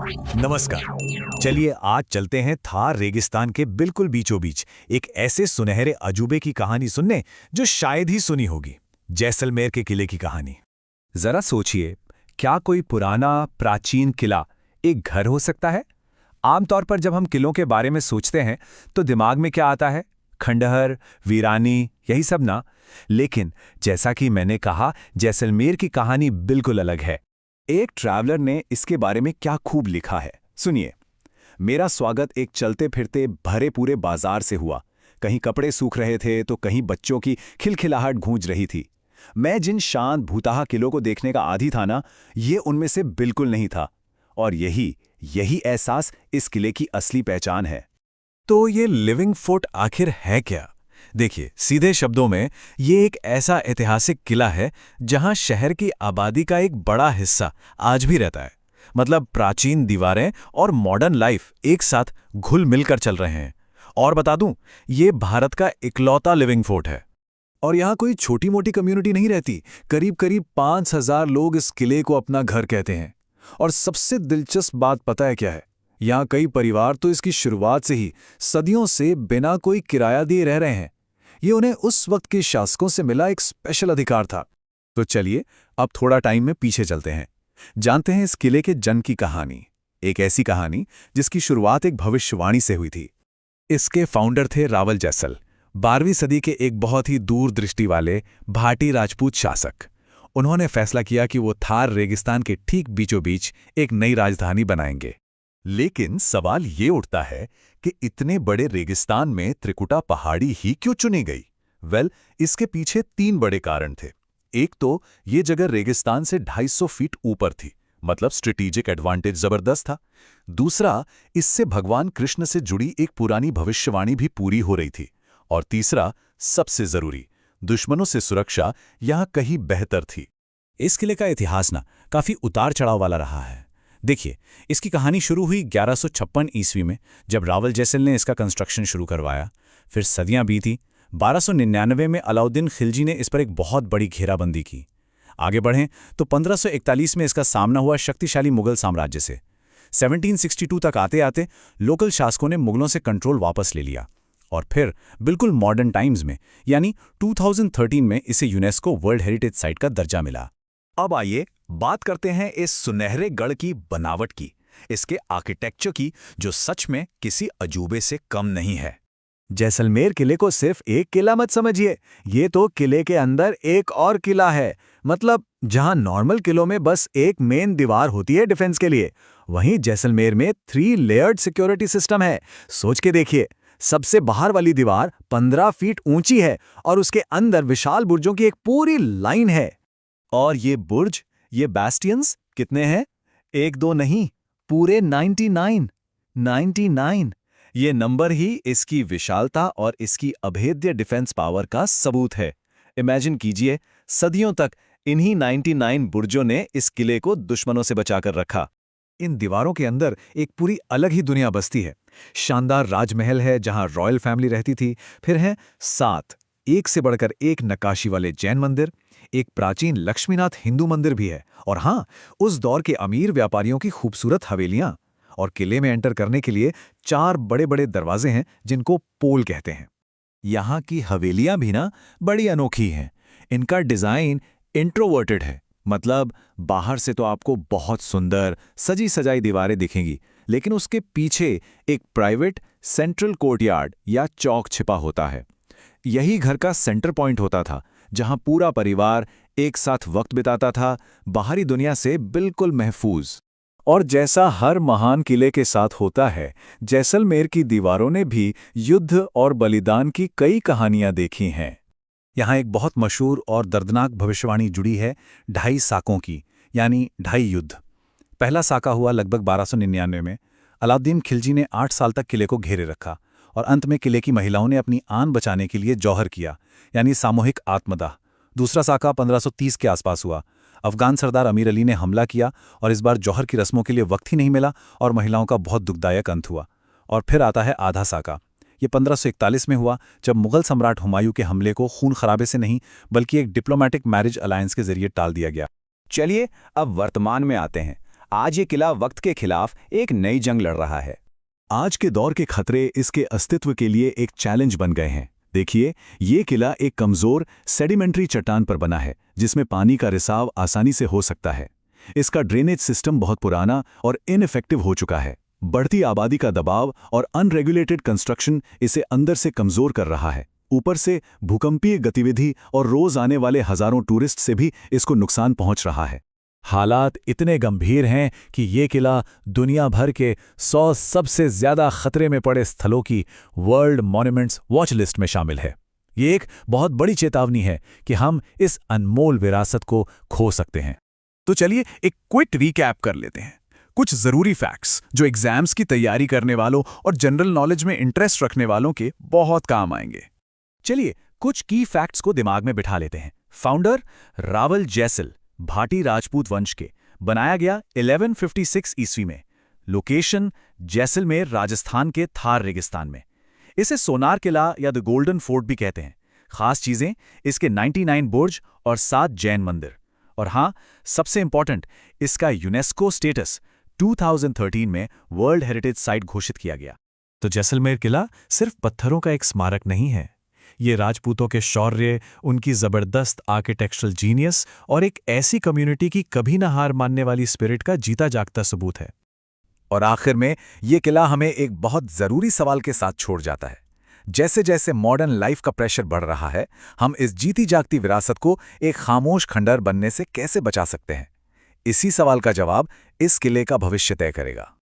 नमस्कार। चलिए आज चलते हैं थार रेगिस्तान के बिल्कुल बीचों बीच एक ऐसे सुनहरे अजूबे की कहानी सुनने जो शायद ही सुनी होगी, जैसलमेर के किले की कहानी। जरा सोचिए, क्या कोई पुराना प्राचीन किला एक घर हो सकता है? आमतौर पर जब हम किलों के बारे में सोचते हैं तो दिमाग में क्या आता है? खंडहर, वीरानी, यही सब ना। लेकिन जैसा कि मैंने कहा, जैसलमेर की कहानी बिल्कुल अलग है। एक ट्रैवलर ने इसके बारे में क्या खूब लिखा है, सुनिए। मेरा स्वागत एक चलते फिरते भरे पूरे बाजार से हुआ। कहीं कपड़े सूख रहे थे तो कहीं बच्चों की खिलखिलाहट गूंज रही थी। मैं जिन शांत भूताहा किलों को देखने का आदी था ना, ये उनमें से बिल्कुल नहीं था। और यही एहसास इस किले की असली पहचान है। तो ये लिविंग फोर्ट आखिर है क्या? देखिए, सीधे शब्दों में ये एक ऐसा ऐतिहासिक किला है जहां शहर की आबादी का एक बड़ा हिस्सा आज भी रहता है। मतलब प्राचीन दीवारें और मॉडर्न लाइफ एक साथ घुल मिलकर चल रहे हैं। और बता दूं, ये भारत का इकलौता लिविंग फोर्ट है। और यहाँ कोई छोटी मोटी कम्युनिटी नहीं रहती। करीब करीब 5,000 लोग इस किले को अपना घर कहते हैं। और सबसे दिलचस्प बात पता है क्या है? यहाँ कई परिवार तो इसकी शुरुआत से ही सदियों से बिना कोई किराया दिए रह रहे हैं। ये उन्हें उस वक्त के शासकों से मिला एक स्पेशल अधिकार था। तो चलिए अब थोड़ा टाइम में पीछे चलते हैं, जानते हैं इस किले के जन्म की कहानी। एक ऐसी कहानी जिसकी शुरुआत एक भविष्यवाणी से हुई थी। इसके फाउंडर थे रावल जैसल, 12वीं सदी के एक बहुत ही दूरदृष्टि वाले भाटी राजपूत शासक। उन्होंने फैसला किया कि वो थार रेगिस्तान के ठीक बीचों बीच एक नई राजधानी बनाएंगे। लेकिन सवाल ये उठता है कि इतने बड़े रेगिस्तान में त्रिकुटा पहाड़ी ही क्यों चुनी गई? इसके पीछे 3 बड़े कारण थे। एक तो ये जगह रेगिस्तान से 250 फीट ऊपर थी, मतलब स्ट्रेटेजिक एडवांटेज जबरदस्त था। दूसरा, इससे भगवान कृष्ण से जुड़ी एक पुरानी भविष्यवाणी भी पूरी हो रही थी। और तीसरा, सबसे जरूरी, दुश्मनों से सुरक्षा यहां कहीं बेहतर थी। इस किले का इतिहास ना काफी उतार चढ़ाव वाला रहा है। देखिए, इसकी कहानी शुरू हुई 1156 ईस्वी में, जब रावल जैसल ने इसका कंस्ट्रक्शन शुरू करवाया। फिर सदियां बीती। 1299 में अलाउद्दीन खिलजी ने इस पर एक बहुत बड़ी घेराबंदी की। आगे बढ़ें तो 1541 में इसका सामना हुआ शक्तिशाली मुगल साम्राज्य से। 1762 तक आते आते लोकल शासकों ने मुगलों से कंट्रोल वापस ले लिया। और फिर बिल्कुल मॉडर्न टाइम्स में, यानी 2013 में इसे यूनेस्को वर्ल्ड हेरिटेज साइट का दर्जा मिला। अब आइए बात करते हैं इस सुनहरे गढ़ की बनावट की, इसके आर्किटेक्चर की, जो सच में किसी अजूबे से कम नहीं है। जैसलमेर किले को सिर्फ एक किला मत समझिए, ये तो किले के अंदर एक और किला है। मतलब जहां नॉर्मल किलों में बस एक मेन दीवार होती है डिफेंस के लिए, वहीं जैसलमेर में 3 लेयर्ड सिक्योरिटी सिस्टम है। सोच के देखिए, सबसे बाहर वाली दीवार 15 फीट ऊंची है और उसके अंदर विशाल बुर्जों की एक पूरी लाइन है। और ये बुर्ज, ये बैस्टियंस कितने हैं? 1-2 नहीं, पूरे 99। ये नंबर ही इसकी विशालता और इसकी अभेद्य डिफेंस पावर का सबूत है। इमेजिन कीजिए, सदियों तक इन्हीं 99 बुर्जों ने इस किले को दुश्मनों से बचाकर रखा। इन दीवारों के अंदर एक पूरी अलग ही दुनिया बसती है। शानदार राजमहल है जहां रॉयल फैमिली रहती थी। फिर हैं 7 एक से बढ़कर एक नक्काशी वाले जैन मंदिर, एक प्राचीन लक्ष्मीनाथ हिंदू मंदिर भी है। और हाँ, उस दौर के अमीर व्यापारियों की खूबसूरत हवेलियां। और किले में एंटर करने के लिए 4 बड़े बड़े दरवाजे हैं जिनको पोल कहते हैं। यहाँ की हवेलियां भी ना बड़ी अनोखी हैं। इनका डिजाइन इंट्रोवर्टेड है, मतलब बाहर से तो आपको बहुत सुंदर सजी सजाई दीवारें दिखेंगी, लेकिन उसके पीछे एक प्राइवेट सेंट्रल कोर्टयार्ड या चौक छिपा होता है। यही घर का सेंटर पॉइंट होता था, जहां पूरा परिवार एक साथ वक्त बिताता था, बाहरी दुनिया से बिल्कुल महफूज। और जैसा हर महान किले के साथ होता है, जैसलमेर की दीवारों ने भी युद्ध और बलिदान की कई कहानियां देखी हैं। यहाँ एक बहुत मशहूर और दर्दनाक भविष्यवाणी जुड़ी है 2.5 साकों की, यानी 2.5 युद्ध। पहला साका हुआ लगभग 1299 में। अलाउद्दीन खिलजी ने 8 साल तक किले को घेरे रखा और अंत में किले की महिलाओं ने अपनी आन बचाने के लिए जौहर किया, यानी सामूहिक आत्मदाह। दूसरा साका 1530 के आसपास हुआ। अफगान सरदार अमीर अली ने हमला किया और इस बार जौहर की रस्मों के लिए वक्त ही नहीं मिला और महिलाओं का बहुत दुखदायक अंत हुआ। और फिर आता है आधा साका। ये 1541 में हुआ, जब मुगल सम्राट हुमायूं के हमले को खून खराबे से नहीं बल्कि एक डिप्लोमेटिक मैरिज अलायंस के जरिए टाल दिया गया। चलिए अब वर्तमान में आते हैं। आज ये किला वक्त के खिलाफ एक नई जंग लड़ रहा है। आज के दौर के खतरे इसके अस्तित्व के लिए एक चैलेंज बन गए हैं। देखिए, ये किला एक कमजोर सेडिमेंट्री चट्टान पर बना है, जिसमें पानी का रिसाव आसानी से हो सकता है। इसका ड्रेनेज सिस्टम बहुत पुराना और इनइफेक्टिव हो चुका है। बढ़ती आबादी का दबाव और अनरेगुलेटेड कंस्ट्रक्शन इसे अंदर से कमजोर कर रहा है। ऊपर से भूकंपीय गतिविधि और रोज आने वाले हजारों टूरिस्ट से भी इसको नुकसान पहुंच रहा है। हालात इतने गंभीर हैं कि ये किला दुनिया भर के 100 सबसे ज्यादा खतरे में पड़े स्थलों की वर्ल्ड मॉन्यूमेंट्स वॉच लिस्ट में शामिल है। ये एक बहुत बड़ी चेतावनी है कि हम इस अनमोल विरासत को खो सकते हैं। तो चलिए एक क्विक रीकैप कर लेते हैं। कुछ जरूरी फैक्ट्स जो एग्जाम्स की तैयारी करने वालों और जनरल नॉलेज में इंटरेस्ट रखने वालों के बहुत काम आएंगे। चलिए कुछ की फैक्ट्स को दिमाग में बिठा लेते हैं। फाउंडर रावल जैसल, भाटी राजपूत वंश के, बनाया गया 1156 ईस्वी में। लोकेशन जैसलमेर, राजस्थान के थार रेगिस्तान में। इसे सोनार किला या द गोल्डन फोर्ट भी कहते हैं। खास चीजें इसके 99 बुर्ज और 7 जैन मंदिर। और हाँ, सबसे इंपॉर्टेंट, इसका यूनेस्को स्टेटस 2013 में वर्ल्ड हेरिटेज साइट घोषित किया गया। तो जैसलमेर किला सिर्फ पत्थरों का एक स्मारक नहीं है, ये राजपूतों के शौर्य, उनकी जबरदस्त आर्किटेक्चरल जीनियस और एक ऐसी कम्युनिटी की कभी ना हार मानने वाली स्पिरिट का जीता जागता सबूत है। और आखिर में ये किला हमें एक बहुत जरूरी सवाल के साथ छोड़ जाता है। जैसे जैसे मॉडर्न लाइफ का प्रेशर बढ़ रहा है, हम इस जीती जागती विरासत को एक खामोश खंडहर बनने से कैसे बचा सकते हैं? इसी सवाल का जवाब इस किले का भविष्य तय करेगा।